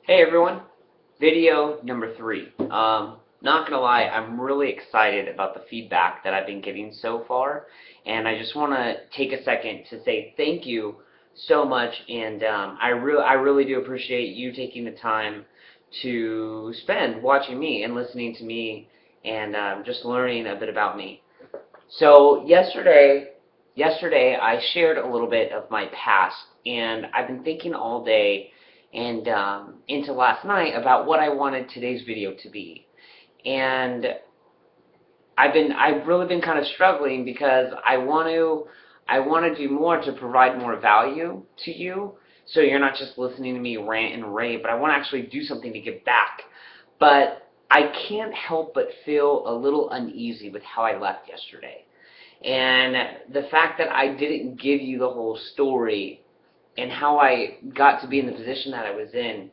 Hey everyone, video number 3. Not gonna lie, I'm really excited about the feedback that I've been getting so far, and I just want to take a second to say thank you so much, and I really do appreciate you taking the time to spend watching me and listening to me and just learning a bit about me. So yesterday I shared a little bit of my past, and I've been thinking all day and into last night about what I wanted today's video to be. And I've really been kind of struggling because I want to do more to provide more value to you, so you're not just listening to me rant and rave, but I want to actually do something to give back. But I can't help but feel a little uneasy with how I left yesterday. And the fact that I didn't give you the whole story and how I got to be in the position that I was in,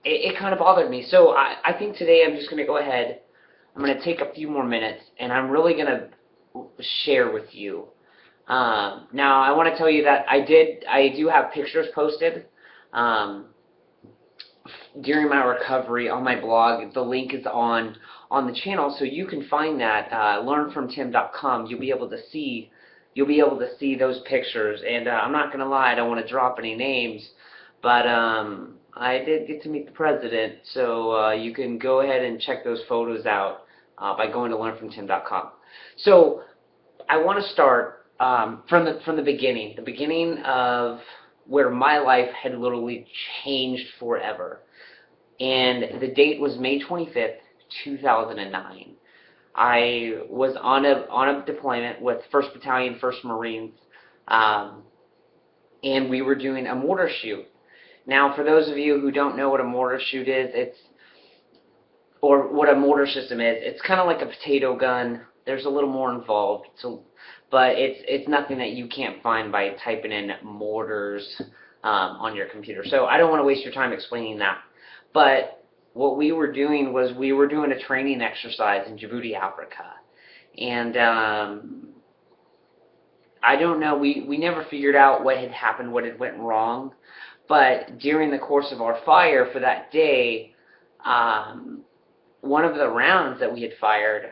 it kind of bothered me. So I think today I'm just going to go ahead. I'm going to take a few more minutes, and I'm really going to share with you. Now, I want to tell you that I do have pictures posted during my recovery on my blog. The link is on the channel, so you can find that. Learnfromtim.com. You'll be able to see those pictures. And I'm not gonna lie, I don't want to drop any names, but I did get to meet the president, so you can go ahead and check those photos out by going to learnfromtim.com. So I want to start from the beginning of where my life had literally changed forever. And the date was May 25th, 2009. I was on a deployment with 1st Battalion, 1st Marines, and we were doing a mortar shoot. Now, for those of you who don't know what a mortar shoot is, or what a mortar system is, it's kind of like a potato gun. There's a little more involved, but it's nothing that you can't find by typing in mortars on your computer. So I don't want to waste your time explaining that. But what we were doing was we were doing a training exercise in Djibouti, Africa. And I don't know, we never figured out what had happened, what had went wrong. But during the course of our fire for that day, one of the rounds that we had fired,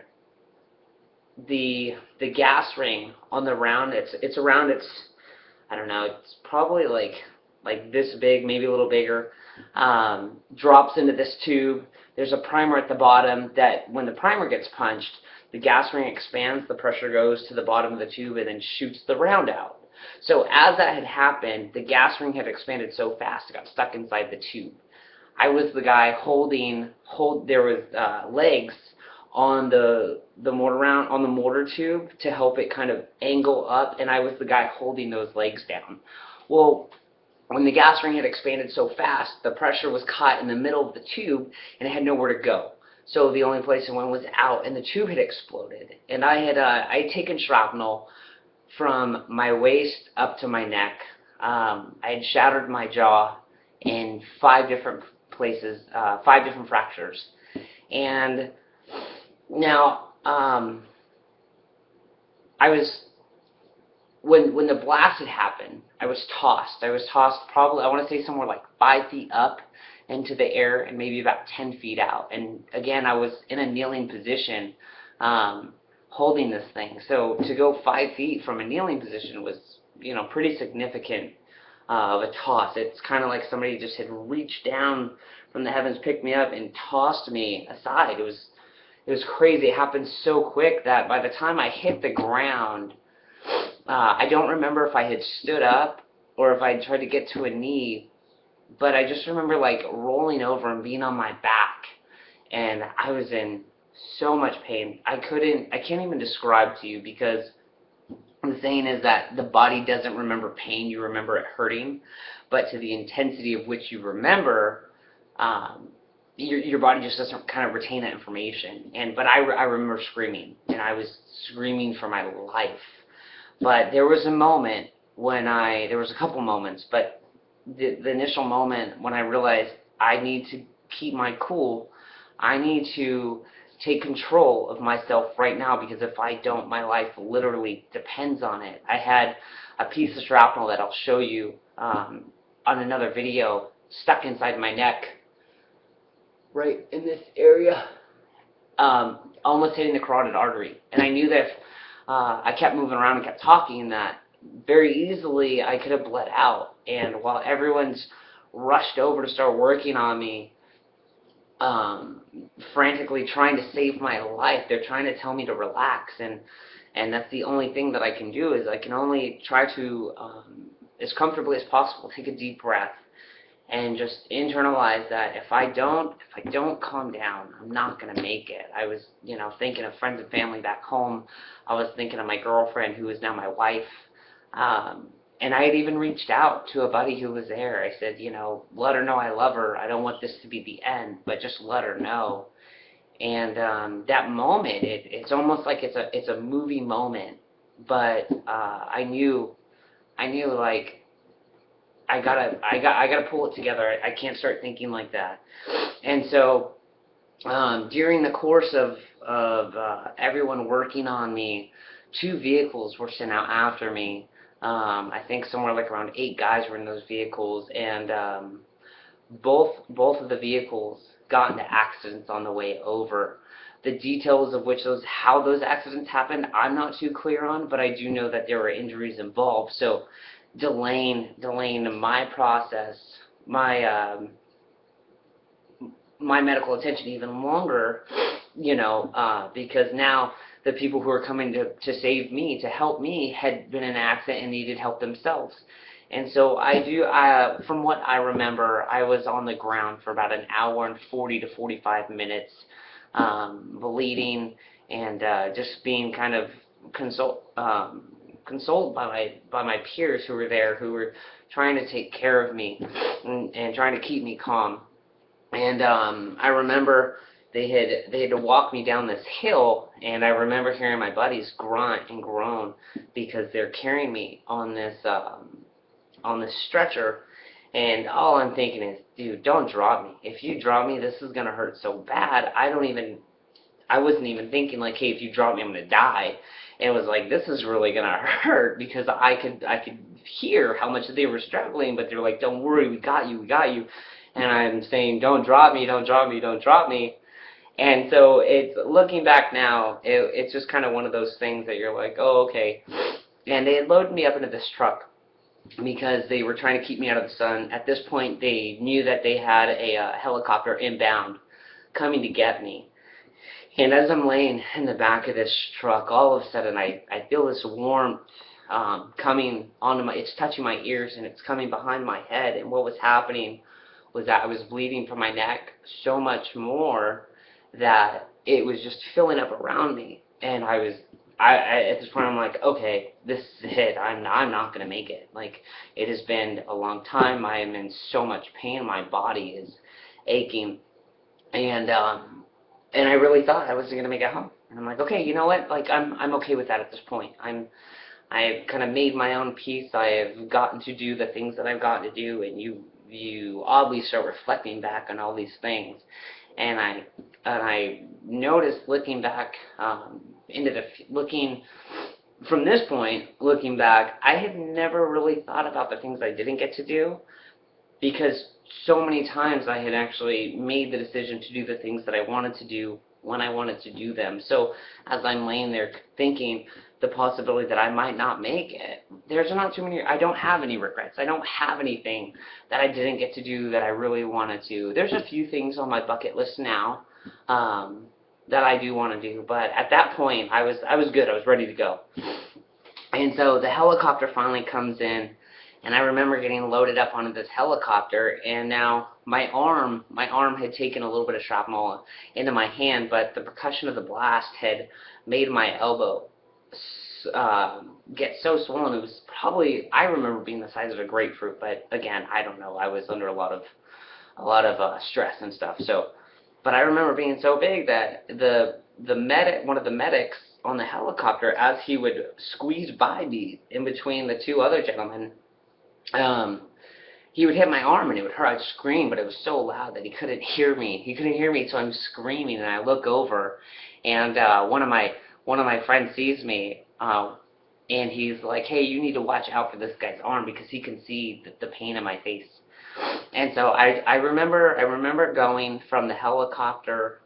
the gas ring on the round, it's around, I don't know, it's probably like this big, maybe a little bigger, drops into this tube. There's a primer at the bottom that when the primer gets punched, the gas ring expands, the pressure goes to the bottom of the tube and then shoots the round out. So as that had happened, the gas ring had expanded so fast it got stuck inside the tube. I was the guy there was legs on the mortar tube to help it kind of angle up, and I was the guy holding those legs down. Well, when the gas ring had expanded so fast, the pressure was caught in the middle of the tube, and it had nowhere to go. So the only place it went was out, and the tube had exploded. And I had taken shrapnel from my waist up to my neck. I had shattered my jaw in 5 different places, 5 different fractures. And now, when the blast had happened, I was tossed. Probably, I want to say somewhere like 5 feet up into the air and maybe about 10 feet out. And again, I was in a kneeling position, holding this thing. So to go 5 feet from a kneeling position was, pretty significant of a toss. It's kind of like somebody just had reached down from the heavens, picked me up, and tossed me aside. It was crazy. It happened so quick that by the time I hit the ground, I don't remember if I had stood up or if I tried to get to a knee, but I just remember like rolling over and being on my back, and I was in so much pain. I can't even describe to you, because the saying is that the body doesn't remember pain, you remember it hurting, but to the intensity of which you remember, your body just doesn't kind of retain that information. But I remember screaming, and I was screaming for my life. But there was a moment there was a couple moments, but the initial moment when I realized I need to keep my cool, I need to take control of myself right now, because if I don't, my life literally depends on it. I had a piece of shrapnel that I'll show you on another video stuck inside my neck, right in this area, almost hitting the carotid artery. And I knew that if I kept moving around and kept talking, that very easily I could have bled out. And while everyone's rushed over to start working on me, frantically trying to save my life, they're trying to tell me to relax, and that's the only thing that I can do, is I can only try to, as comfortably as possible, take a deep breath and just internalize that if I don't calm down, I'm not gonna make it. I was, thinking of friends and family back home. I was thinking of my girlfriend, who is now my wife. And I had even reached out to a buddy who was there. I said, let her know I love her. I don't want this to be the end, but just let her know. And that moment, it's almost like it's a movie moment. But I knew like, I gotta pull it together. I can't start thinking like that. And so during the course of everyone working on me, 2 vehicles were sent out after me. I think somewhere like around 8 guys were in those vehicles, and both of the vehicles got into accidents on the way over. The details of how those accidents happened, I'm not too clear on, but I do know that there were injuries involved. So delaying my process, my medical attention even longer, because now the people who were coming to save me, to help me, had been in an accident and needed help themselves. And so from what I remember, I was on the ground for about an hour and 40 to 45 minutes, bleeding and just being kind of consoled by my peers who were there, who were trying to take care of me and trying to keep me calm. And I remember they had to walk me down this hill, and I remember hearing my buddies grunt and groan because they're carrying me on this stretcher. And all I'm thinking is, dude, don't drop me. If you drop me, this is gonna hurt so bad. I wasn't even thinking like, hey, if you drop me, I'm gonna die. And it was like, this is really gonna hurt, because I could hear how much they were struggling, but they're like, don't worry, we got you. And I'm saying, don't drop me. And so it's, looking back now, it's just kind of one of those things that you're like, oh, okay. And they had loaded me up into this truck because they were trying to keep me out of the sun. At this point, they knew that they had a helicopter inbound coming to get me. And as I'm laying in the back of this truck, all of a sudden I feel this warmth coming onto it's touching my ears, and it's coming behind my head. And what was happening was that I was bleeding from my neck so much more that it was just filling up around me. And I at this point, I'm like, okay, this is it. I'm not gonna make it. Like, it has been a long time. I am in so much pain. My body is aching, and I really thought I wasn't gonna make it home. And I'm like, okay, you know what? Like, I'm okay with that at this point. I've kind of made my own peace. I have gotten to do the things that I've gotten to do, and you oddly start reflecting back on all these things. And I noticed, looking back looking from this point, looking back, I had never really thought about the things I didn't get to do, because so many times I had actually made the decision to do the things that I wanted to do when I wanted to do them. So as I'm laying there thinking the possibility that I might not make it, there's not too many, I don't have any regrets. I don't have anything that I didn't get to do that I really wanted to. There's a few things on my bucket list now that I do want to do, but at that point I was good. I was ready to go. And so the helicopter finally comes in, and I remember getting loaded up onto this helicopter, and now my arm had taken a little bit of shrapnel into my hand, but the percussion of the blast had made my elbow get so swollen. It was probably, I remember, being the size of a grapefruit, but again, I don't know. I was under a lot of stress and stuff. So, but I remember being so big that one of the medics on the helicopter, as he would squeeze by me in between the 2 other gentlemen, he would hit my arm and it would hurt. I'd scream, but it was so loud that he couldn't hear me. So I'm screaming, and I look over, and one of my friends sees me, and he's like, "Hey, you need to watch out for this guy's arm, because he can see the pain in my face." And so I remember going from the helicopter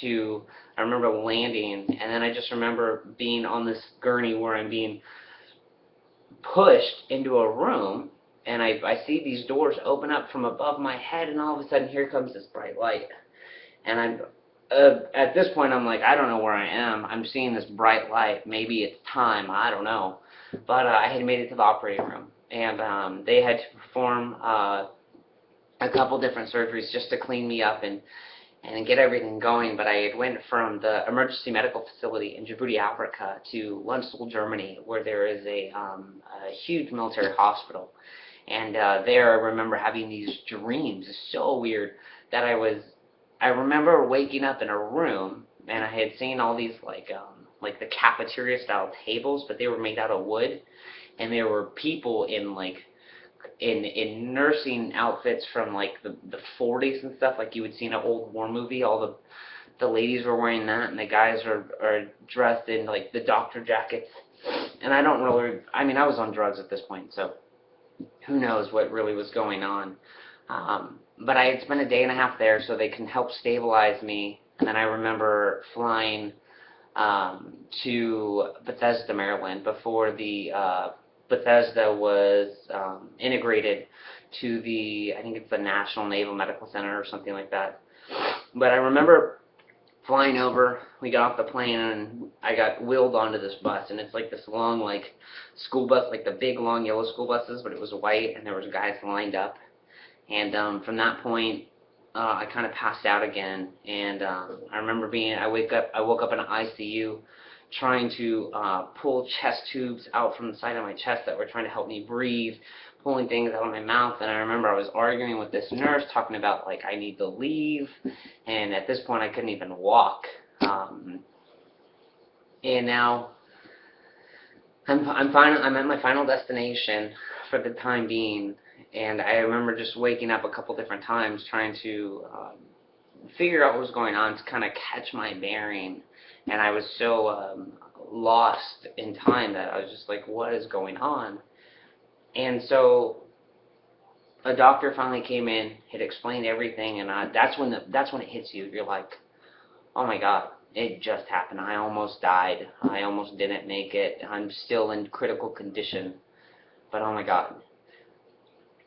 to, I remember landing, and then I just remember being on this gurney where I'm being pushed into a room, and I see these doors open up from above my head, and all of a sudden here comes this bright light. And at this point, I'm like, I don't know where I am. I'm seeing this bright light. Maybe it's time. I don't know. But I had made it to the operating room, and they had to perform a couple different surgeries just to clean me up and get everything going. But I had went from the emergency medical facility in Djibouti, Africa, to Landstuhl, Germany, where there is a huge military hospital. And there I remember having these dreams. It's so weird that I remember waking up in a room, and I had seen all these like the cafeteria style tables, but they were made out of wood, and there were people in like in nursing outfits from like the 40s and stuff, like you would see in an old war movie. All the ladies were wearing that, and the guys are dressed in like the doctor jackets. And I don't really, I mean, I was on drugs at this point, so who knows what really was going on. But I had spent a day and a half there, so they can help stabilize me. And then I remember flying to Bethesda, Maryland, before the Bethesda was integrated to the, I think it's the National Naval Medical Center or something like that. But I remember flying over, we got off the plane, and I got wheeled onto this bus, and it's like this long, like, school bus, like the big, long yellow school buses, but it was white, and there was guys lined up. And from that point, I kind of passed out again, and I remember I woke up in an ICU, trying to pull chest tubes out from the side of my chest that were trying to help me breathe, pulling things out of my mouth. And I remember I was arguing with this nurse, talking about like I need to leave, and at this point I couldn't even walk. And now I'm at my final destination for the time being, and I remember just waking up a couple different times trying to figure out what was going on, to kind of catch my bearing. And I was so lost in time that I was just like, what is going on? And so a doctor finally came in, had explained everything, and that's when it hits you. You're like, oh my God, it just happened. I almost died. I almost didn't make it. I'm still in critical condition, but oh my God.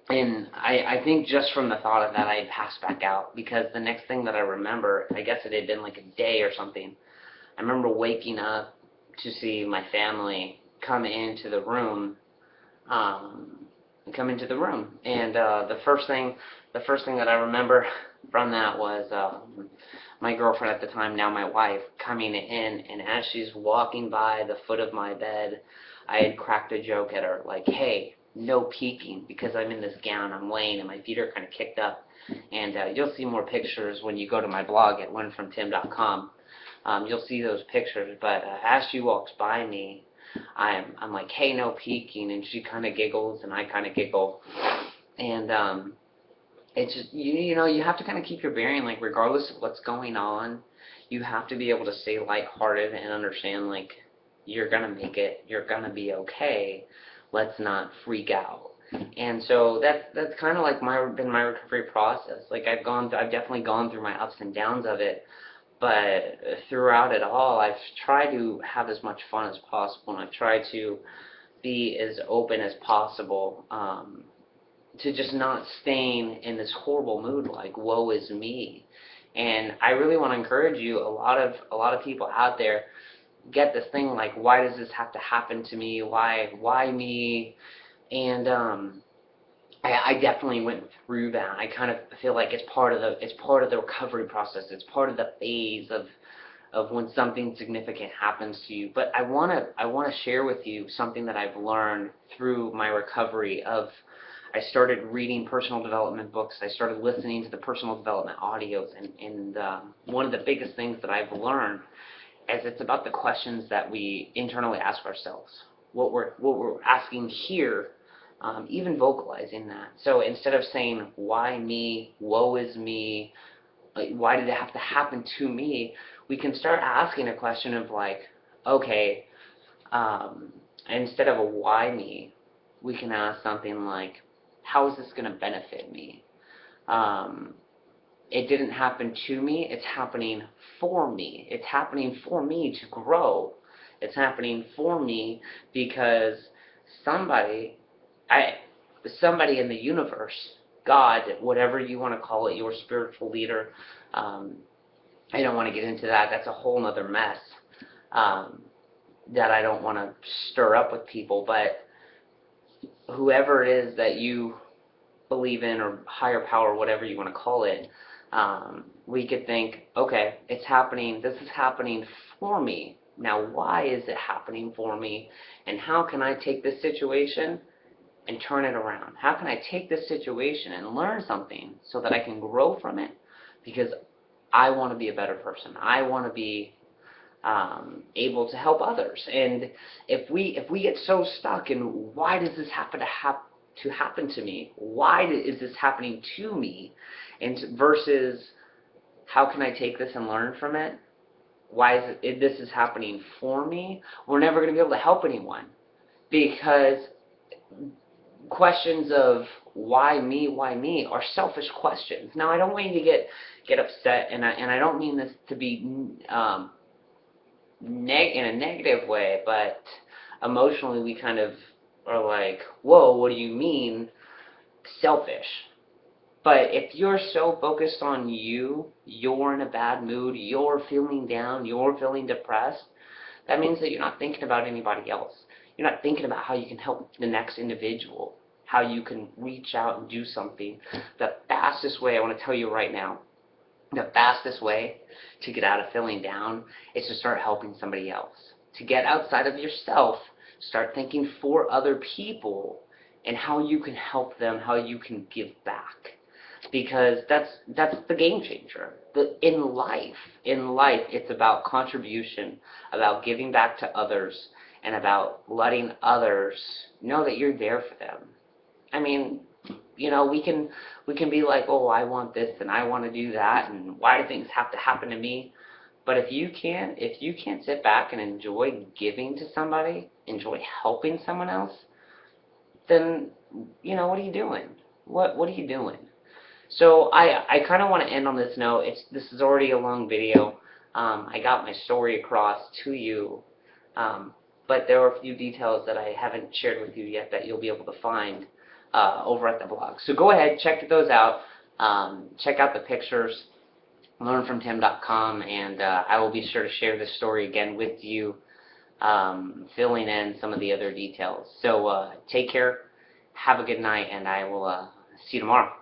And I think just from the thought of that, I had passed back out, because the next thing that I remember, I guess it had been like a day or something, I remember waking up to see my family come into the room, and the first thing that I remember from that was my girlfriend at the time, now my wife, coming in, and as she's walking by the foot of my bed, I had cracked a joke at her, like, hey, no peeking, because I'm in this gown, I'm laying, and my feet are kind of kicked up. And you'll see more pictures when you go to my blog at learnfromtim.com. You'll see those pictures, but as she walks by me, I'm like, hey, no peeking, and she kind of giggles, and I kind of giggle, and it's just, you know, you have to kind of keep your bearing, like, regardless of what's going on, you have to be able to stay lighthearted and understand, like, you're gonna make it, you're gonna be okay, let's not freak out. And so that's kind of like been my recovery process. Like, I've definitely gone through my ups and downs of it, but throughout it all, I've tried to have as much fun as possible, and I've tried to be as open as possible, to just not staying in this horrible mood like, woe is me. And I really want to encourage you, a lot of people out there get this thing like, why does this have to happen to me? Why me? And I definitely went through that. I kind of feel like it's part of the recovery process. It's part of the phase of when something significant happens to you. But I wanna share with you something that I've learned through my recovery. I started reading personal development books. I started listening to the personal development audios, and one of the biggest things that I've learned is it's about the questions that we internally ask ourselves. What we're asking here. Even vocalizing that. So instead of saying, why me, woe is me, like, why did it have to happen to me, we can start asking a question of like, okay, instead of a why me, we can ask something like, How is this going to benefit me? It didn't happen to me, it's happening for me. It's happening for me to grow. It's happening for me because somebody, I, somebody in the universe, God, whatever you want to call it, your spiritual leader, I don't want to get into that. That's a whole other mess that I don't want to stir up with people. But whoever it is that you believe in, or higher power, whatever you want to call it, we could think, okay, it's happening, this is happening for me. Now, why is it happening for me? And how can I take this situation and turn it around? How can I take this situation and learn something so that I can grow from it? Because I want to be a better person. I want to be able to help others. And if we get so stuck in why does this happen to happen to me? Why is this happening to me? And versus how can I take this and learn from it? Why is it this is happening for me? We're never going to be able to help anyone, because questions of why me are selfish questions. Now, I don't want you to get upset, and I don't mean this to be in a negative way, but emotionally we kind of are like, whoa, what do you mean selfish? But if you're so focused on you're in a bad mood, you're feeling down, you're feeling depressed, that means that you're not thinking about anybody else. You're not thinking about how you can help the next individual, how you can reach out and do something. The fastest way, I want to tell you right now, the fastest way to get out of feeling down is to start helping somebody else. To get outside of yourself, start thinking for other people and how you can help them, how you can give back. Because that's the game changer. In life, it's about contribution, about giving back to others, and about letting others know that you're there for them. I mean, we can be like, oh, I want this and I want to do that, and why do things have to happen to me? But if you can't sit back and enjoy giving to somebody, enjoy helping someone else, then what are you doing? What are you doing? So I kind of want to end on this note. This is already a long video. I got my story across to you, but there are a few details that I haven't shared with you yet that you'll be able to find over at the blog. So go ahead, check those out. Check out the pictures, learnfromtim.com, and I will be sure to share this story again with you, filling in some of the other details. So take care, have a good night, and I will see you tomorrow.